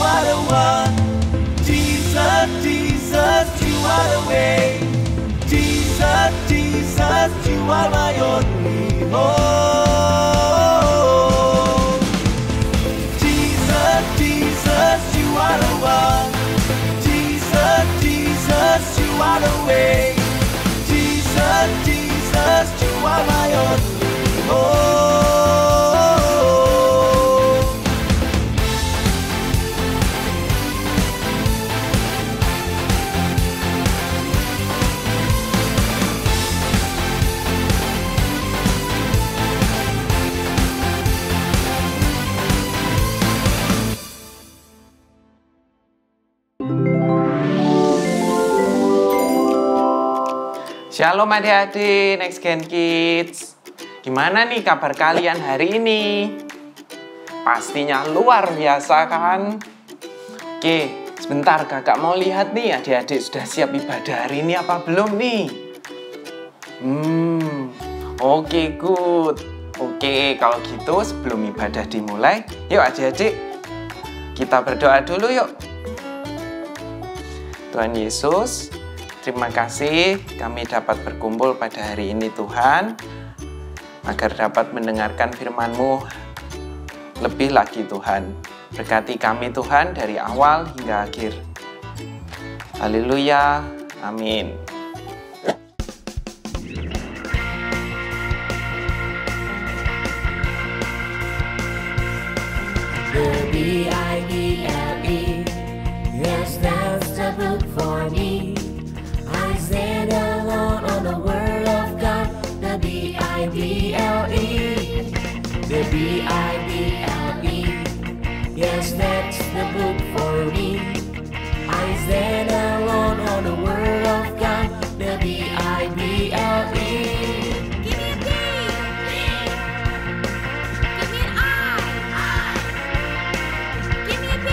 are the one. Jesus, Jesus, you are the way. Jesus, Jesus, you are my only hope. Jesus, Jesus, you are the one. Jesus, Jesus, you are the way. Jesus, Jesus, you are my only hope. Shalom adik-adik Next Gen Kids. Gimana nih kabar kalian hari ini? Pastinya luar biasa kan? Oke, sebentar kakak mau lihat nih adik-adik sudah siap ibadah hari ini apa belum nih? Oke, good. Oke, kalau gitu sebelum ibadah dimulai, yuk adik-adik kita berdoa dulu yuk. Tuhan Yesus, terima kasih kami dapat berkumpul pada hari ini Tuhan, agar dapat mendengarkan firman-Mu lebih lagi Tuhan. Berkati kami Tuhan dari awal hingga akhir. Haleluya, amin. The B-I-B-L-E, yes, that's the book for me. I stand alone on the Word of God, the B-I-B-L-E, the B-I-B-L-E, yes, that's the book for me. I stand alone on the Word of God, the B-I-B-L-E. Give me a B. Give me an I. Give me a B.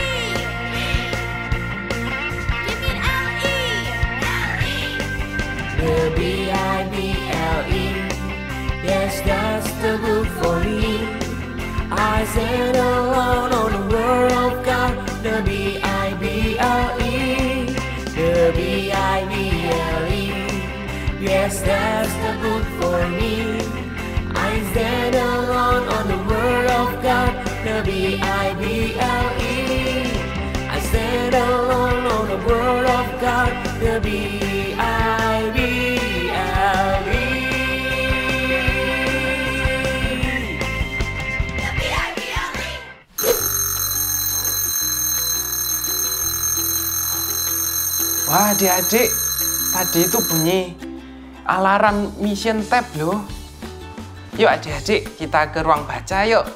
Give me an L-E. The B-I-B-L-E, yes, that's the book for me. I stand alone on the Word of God, the B-I-B-L-E, the B-I-B-L-E, yes, that's the book for me. I stand alone on the Word of God, the B-I-B-L-E, I stand alone on the Word of God, the B-I-B-L-E. Wah adik-adik, tadi itu bunyi alarm mission tab loh. Yuk adik-adik kita ke ruang baca yuk.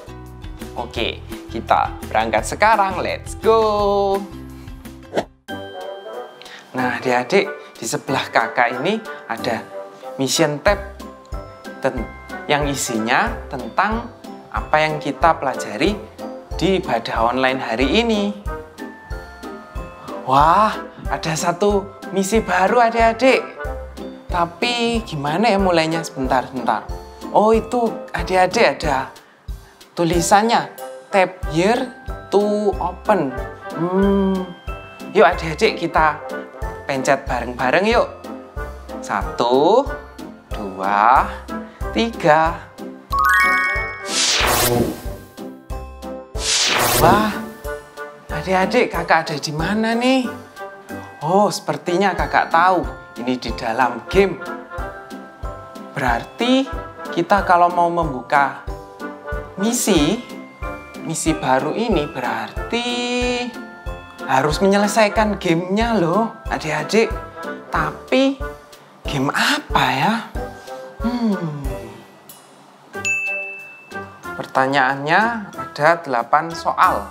Oke, kita berangkat sekarang, let's go. Nah adik-adik, di sebelah kakak ini ada mission tab yang isinya tentang apa yang kita pelajari di ibadah online hari ini. Wah, ada satu misi baru adik-adik. Tapi gimana ya mulainya? Sebentar. Oh itu adik-adik ada tulisannya tap here to open. Yuk adik-adik kita pencet bareng-bareng yuk. 1, 2, 3. Wah, adik-adik kakak ada di mana nih? Oh, sepertinya kakak tahu, ini di dalam game. Berarti kita kalau mau membuka misi baru ini berarti harus menyelesaikan gamenya loh, adik-adik. Tapi game apa ya? Pertanyaannya ada 8 soal.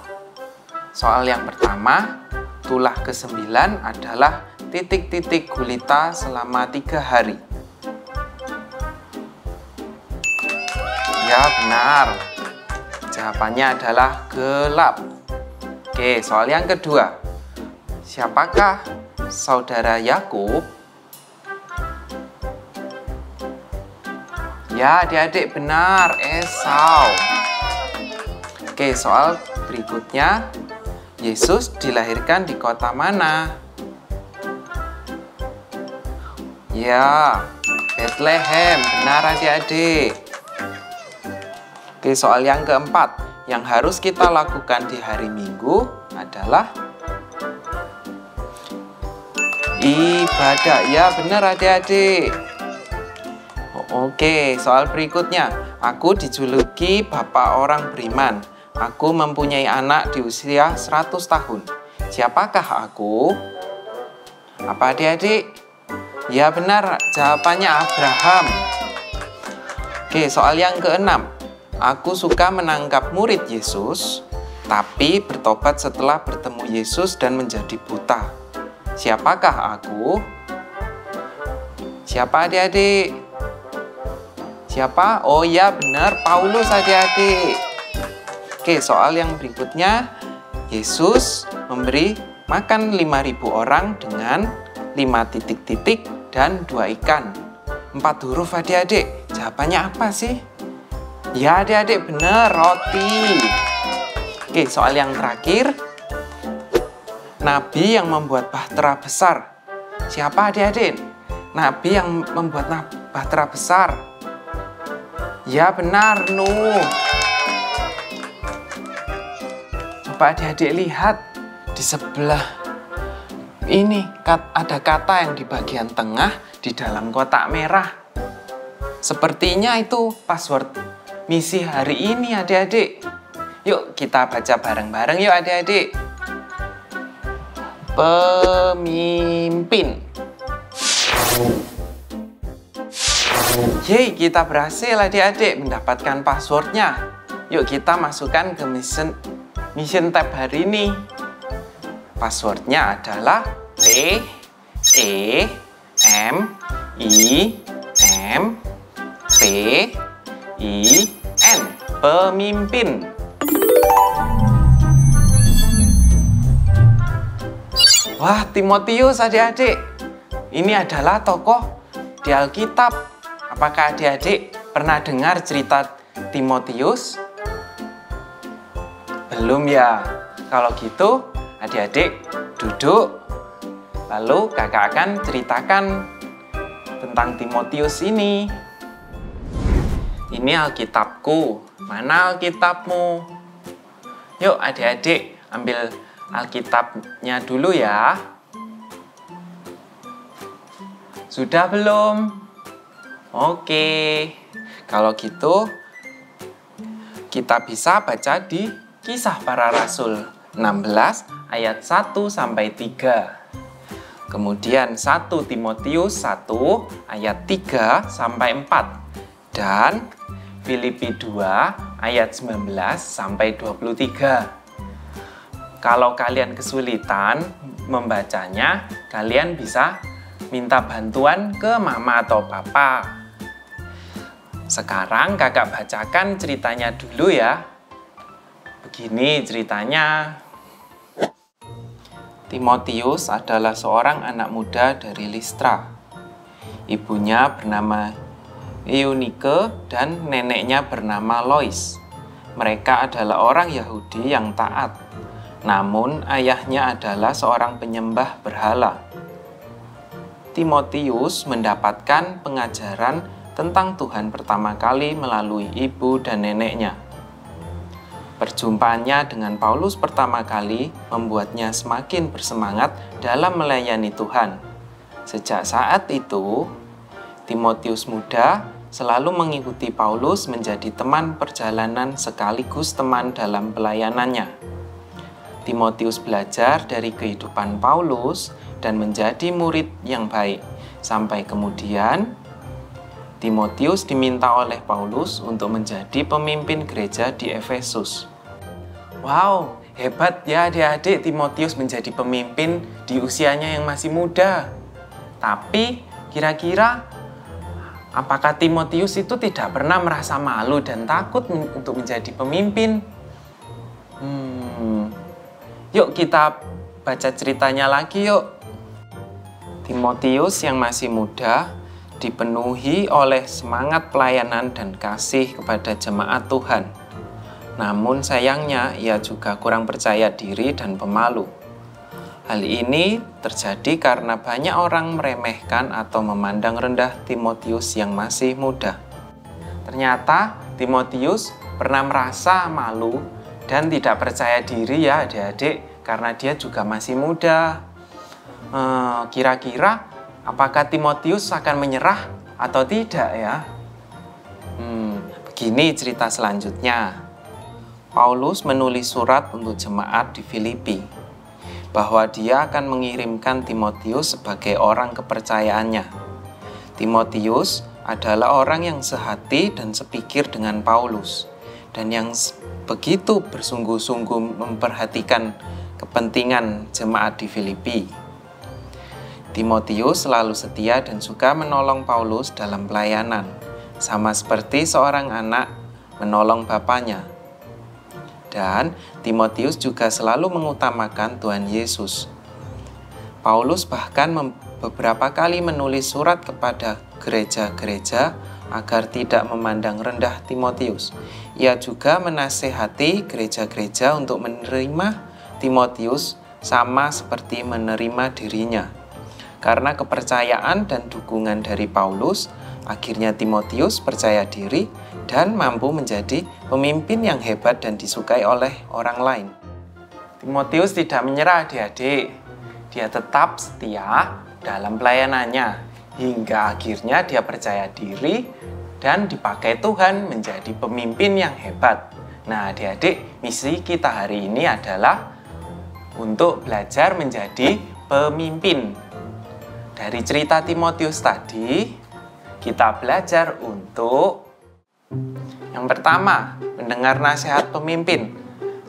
Soal yang pertama, tulah ke-9 adalah titik-titik gulita selama 3 hari. Ya, benar. Jawabannya adalah gelap. Oke, soal yang kedua. Siapakah saudara Yakub? Ya, adik-adik benar, Esau. Oke, soal berikutnya. Yesus dilahirkan di kota mana? Ya, Bethlehem. Benar adik-adik. Oke, soal yang keempat. Yang harus kita lakukan di hari Minggu adalah ibadah. Ya, benar adik-adik. Oke, soal berikutnya. Aku dijuluki Bapak Orang Beriman. Aku mempunyai anak di usia 100 tahun. Siapakah aku? Apa adik-adik? Ya benar, jawabannya Abraham. Oke, soal yang keenam. Aku suka menangkap murid Yesus, tapi bertobat setelah bertemu Yesus dan menjadi buta. Siapakah aku? Siapa adik-adik? Siapa? Oh ya benar, Paulus adik-adik. Oke, soal yang berikutnya. Yesus memberi makan 5.000 orang dengan 5 titik-titik dan 2 ikan. 4 huruf adik-adik. Jawabannya apa sih? Ya adik-adik, benar, roti. Oke, soal yang terakhir. Nabi yang membuat bahtera besar. Siapa adik-adik? Nabi yang membuat bahtera besar. Ya benar, Nuh. Coba adik-adik lihat di sebelah ini ada kata yang di bagian tengah di dalam kotak merah. Sepertinya itu password misi hari ini adik-adik. Yuk kita baca bareng-bareng yuk adik-adik. Pemimpin. Yeay, kita berhasil adik-adik mendapatkan passwordnya. Yuk kita masukkan ke mission tab hari ini. Passwordnya adalah PEMIMPIN. Pemimpin. Wah, Timotius adik-adik. Ini adalah tokoh di Alkitab. Apakah adik-adik pernah dengar cerita Timotius? Belum ya? Kalau gitu, adik-adik duduk. Lalu kakak akan ceritakan tentang Timotius ini. Ini Alkitabku. Mana Alkitabmu? Yuk adik-adik ambil Alkitabnya dulu ya. Sudah belum? Oke. Kalau gitu kita bisa baca di Kisah Para Rasul 16 ayat 1 sampai 3. Kemudian 1 Timotius 1 ayat 3 sampai 4 dan Filipi 2 ayat 19 sampai 23. Kalau kalian kesulitan membacanya, kalian bisa minta bantuan ke mama atau papa. Sekarang kakak bacakan ceritanya dulu ya. Begini ceritanya. Timotius adalah seorang anak muda dari Listra. Ibunya bernama Eunike dan neneknya bernama Lois. Mereka adalah orang Yahudi yang taat. Namun ayahnya adalah seorang penyembah berhala. Timotius mendapatkan pengajaran tentang Tuhan pertama kali melalui ibu dan neneknya. Perjumpaannya dengan Paulus pertama kali membuatnya semakin bersemangat dalam melayani Tuhan. Sejak saat itu, Timotius muda selalu mengikuti Paulus menjadi teman perjalanan sekaligus teman dalam pelayanannya. Timotius belajar dari kehidupan Paulus dan menjadi murid yang baik. Sampai kemudian, Timotius diminta oleh Paulus untuk menjadi pemimpin gereja di Efesus. Wow, hebat ya adik-adik, Timotius menjadi pemimpin di usianya yang masih muda. Tapi, kira-kira apakah Timotius itu tidak pernah merasa malu dan takut untuk menjadi pemimpin? Yuk kita baca ceritanya lagi yuk. Timotius yang masih muda dipenuhi oleh semangat pelayanan dan kasih kepada jemaat Tuhan. Namun sayangnya ia juga kurang percaya diri dan pemalu. Hal ini terjadi karena banyak orang meremehkan atau memandang rendah Timotius yang masih muda. Ternyata Timotius pernah merasa malu dan tidak percaya diri ya adik-adik, karena dia juga masih muda. Kira-kira apakah Timotius akan menyerah atau tidak ya? Begini cerita selanjutnya. Paulus menulis surat untuk jemaat di Filipi bahwa dia akan mengirimkan Timotius sebagai orang kepercayaannya. Timotius adalah orang yang sehati dan sepikir dengan Paulus dan yang begitu bersungguh-sungguh memperhatikan kepentingan jemaat di Filipi. Timotius selalu setia dan suka menolong Paulus dalam pelayanan, sama seperti seorang anak menolong bapaknya. Dan Timotius juga selalu mengutamakan Tuhan Yesus. Paulus bahkan beberapa kali menulis surat kepada gereja-gereja agar tidak memandang rendah Timotius. Ia juga menasehati gereja-gereja untuk menerima Timotius sama seperti menerima dirinya. Karena kepercayaan dan dukungan dari Paulus, akhirnya Timotius percaya diri dan mampu menjadi pemimpin yang hebat dan disukai oleh orang lain. Timotius tidak menyerah adik-adik. Dia tetap setia dalam pelayanannya hingga akhirnya dia percaya diri dan dipakai Tuhan menjadi pemimpin yang hebat. Nah adik-adik, misi kita hari ini adalah untuk belajar menjadi pemimpin. Dari cerita Timotius tadi, kita belajar untuk yang pertama, mendengar nasihat pemimpin.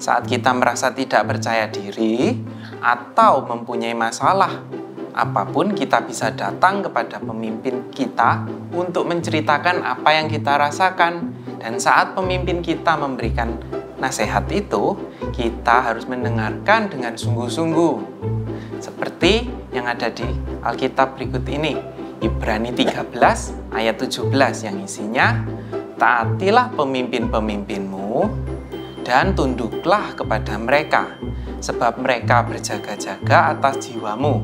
Saat kita merasa tidak percaya diri atau mempunyai masalah, apapun kita bisa datang kepada pemimpin kita untuk menceritakan apa yang kita rasakan. Dan saat pemimpin kita memberikan nasihat itu, kita harus mendengarkan dengan sungguh-sungguh. Seperti yang ada di Alkitab berikut ini, Ibrani 13 ayat 17 yang isinya, taatilah pemimpin-pemimpinmu dan tunduklah kepada mereka, sebab mereka berjaga-jaga atas jiwamu.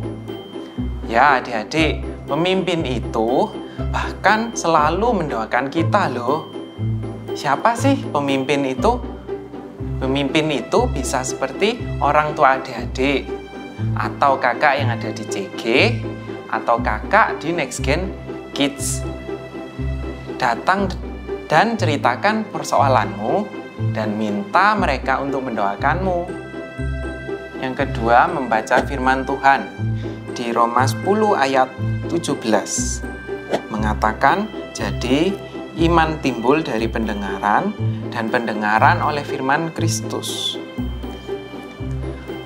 Ya adik-adik, pemimpin itu bahkan selalu mendoakan kita loh. Siapa sih pemimpin itu? Pemimpin itu bisa seperti orang tua adik-adik, atau kakak yang ada di CG, atau kakak di Next Gen Kids. Datang dan ceritakan persoalanmu dan minta mereka untuk mendoakanmu. Yang kedua, membaca firman Tuhan. Di Roma 10 ayat 17 mengatakan, jadi iman timbul dari pendengaran dan pendengaran oleh firman Kristus.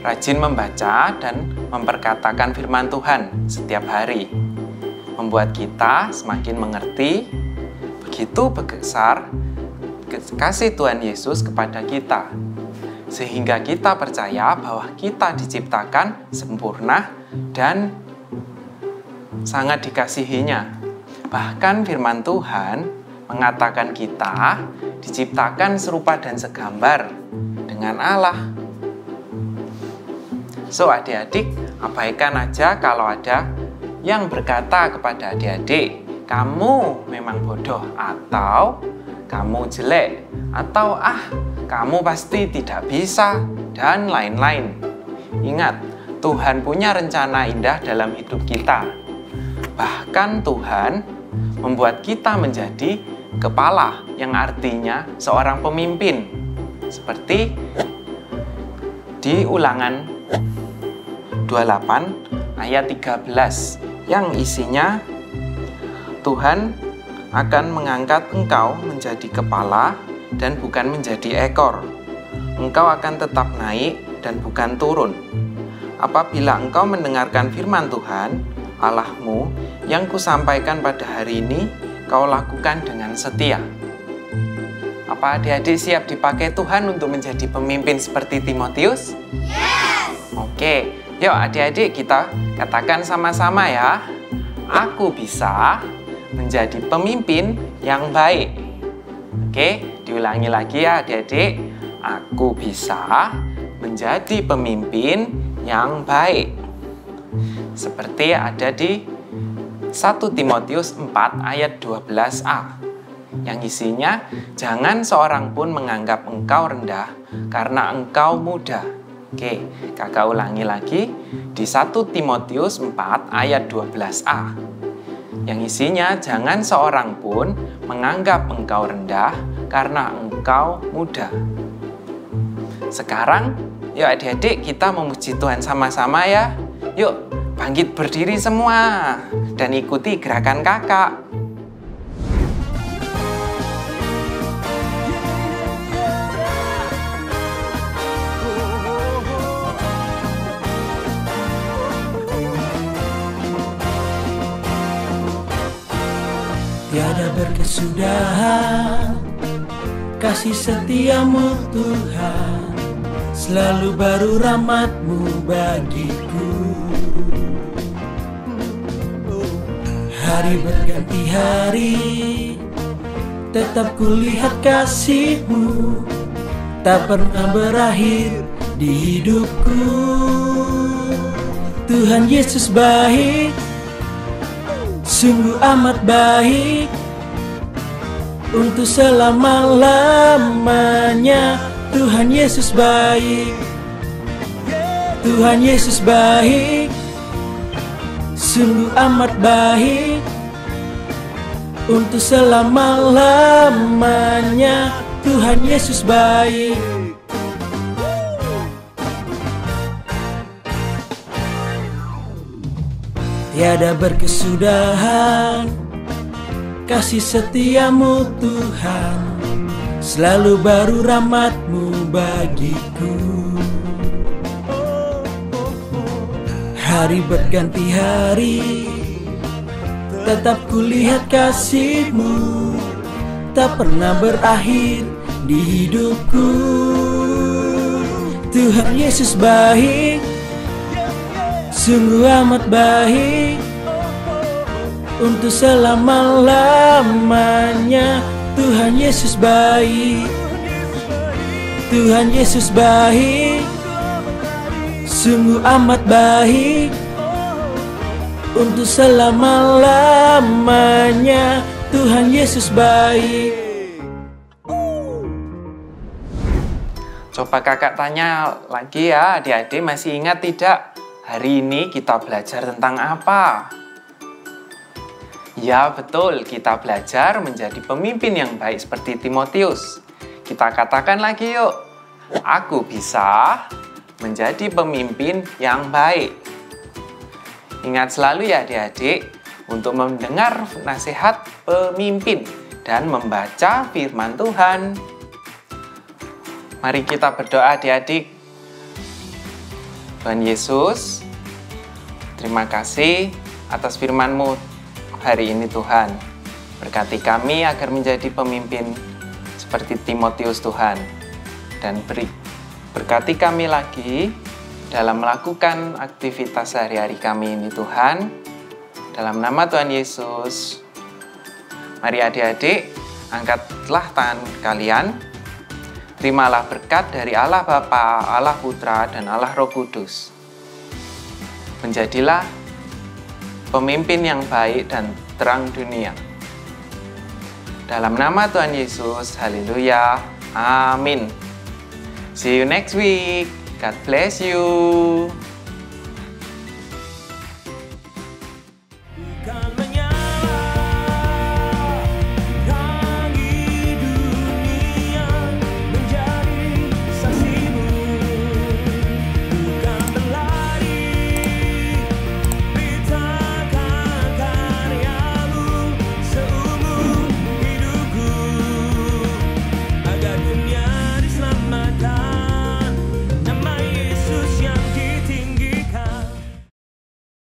Rajin membaca dan memperkatakan firman Tuhan setiap hari membuat kita semakin mengerti begitu besar kasih Tuhan Yesus kepada kita, sehingga kita percaya bahwa kita diciptakan sempurna dan sangat dikasihinya. Bahkan firman Tuhan mengatakan kita diciptakan serupa dan segambar dengan Allah. So adik-adik, abaikan aja kalau ada yang berkata kepada adik-adik, kamu memang bodoh, atau kamu jelek, atau kamu pasti tidak bisa, dan lain-lain. Ingat, Tuhan punya rencana indah dalam hidup kita. Bahkan Tuhan membuat kita menjadi kepala, yang artinya seorang pemimpin. Seperti di Ulangan 28 ayat 13 yang isinya, Tuhan akan mengangkat engkau menjadi kepala dan bukan menjadi ekor. Engkau akan tetap naik dan bukan turun. Apabila engkau mendengarkan firman Tuhan, Allahmu, yang kusampaikan pada hari ini, kau lakukan dengan setia. Apa adik-adik siap dipakai Tuhan untuk menjadi pemimpin seperti Timotius? Yes! Oke, yuk adik-adik kita katakan sama-sama ya. Aku bisa menjadi pemimpin yang baik. Oke, diulangi lagi ya adik-adik. Aku bisa menjadi pemimpin yang baik. Seperti ada di 1 Timotius 4 ayat 12a. Yang isinya, jangan seorang pun menganggap engkau rendah karena engkau muda. Oke, kakak ulangi lagi di 1 Timotius 4 ayat 12a. Yang isinya, jangan seorang pun menganggap engkau rendah karena engkau muda. Sekarang, yuk adik-adik kita memuji Tuhan sama-sama ya. Yuk, bangkit berdiri semua dan ikuti gerakan kakak. Tiada berkesudahan kasih setiamu Tuhan, selalu baru rahmat-Mu bagiku. Hari berganti hari, tetap kulihat kasih-Mu, tak pernah berakhir di hidupku. Tuhan Yesus baik, sungguh amat baik, untuk selama-lamanya. Tuhan Yesus baik, Tuhan Yesus baik, sungguh amat baik, untuk selama-lamanya. Tuhan Yesus baik. Tiada berkesudahan kasih setiamu Tuhan, selalu baru rahmat-Mu bagiku. Hari berganti hari, tetap kulihat kasih-Mu, tak pernah berakhir di hidupku. Tuhan Yesus baik, sungguh amat baik, untuk selama-lamanya. Tuhan Yesus baik, Tuhan Yesus baik, sungguh amat baik, untuk selama-lamanya. Tuhan Yesus baik. Coba kakak tanya lagi ya, adik-adik masih ingat tidak? Hari ini kita belajar tentang apa? Ya betul, kita belajar menjadi pemimpin yang baik seperti Timotius. Kita katakan lagi yuk, aku bisa menjadi pemimpin yang baik. Ingat selalu ya adik-adik, untuk mendengar nasihat pemimpin dan membaca firman Tuhan. Mari kita berdoa adik-adik. Tuhan Yesus, terima kasih atas firman-Mu hari ini Tuhan. Berkati kami agar menjadi pemimpin seperti Timotius Tuhan. Dan berkati kami lagi dalam melakukan aktivitas sehari-hari kami ini Tuhan. Dalam nama Tuhan Yesus. Mari adik-adik, angkatlah tangan kalian. Terimalah berkat dari Allah Bapa, Allah Putra, dan Allah Roh Kudus. Menjadilah pemimpin yang baik dan terang dunia. Dalam nama Tuhan Yesus, haleluya, amin. See you next week. God bless you.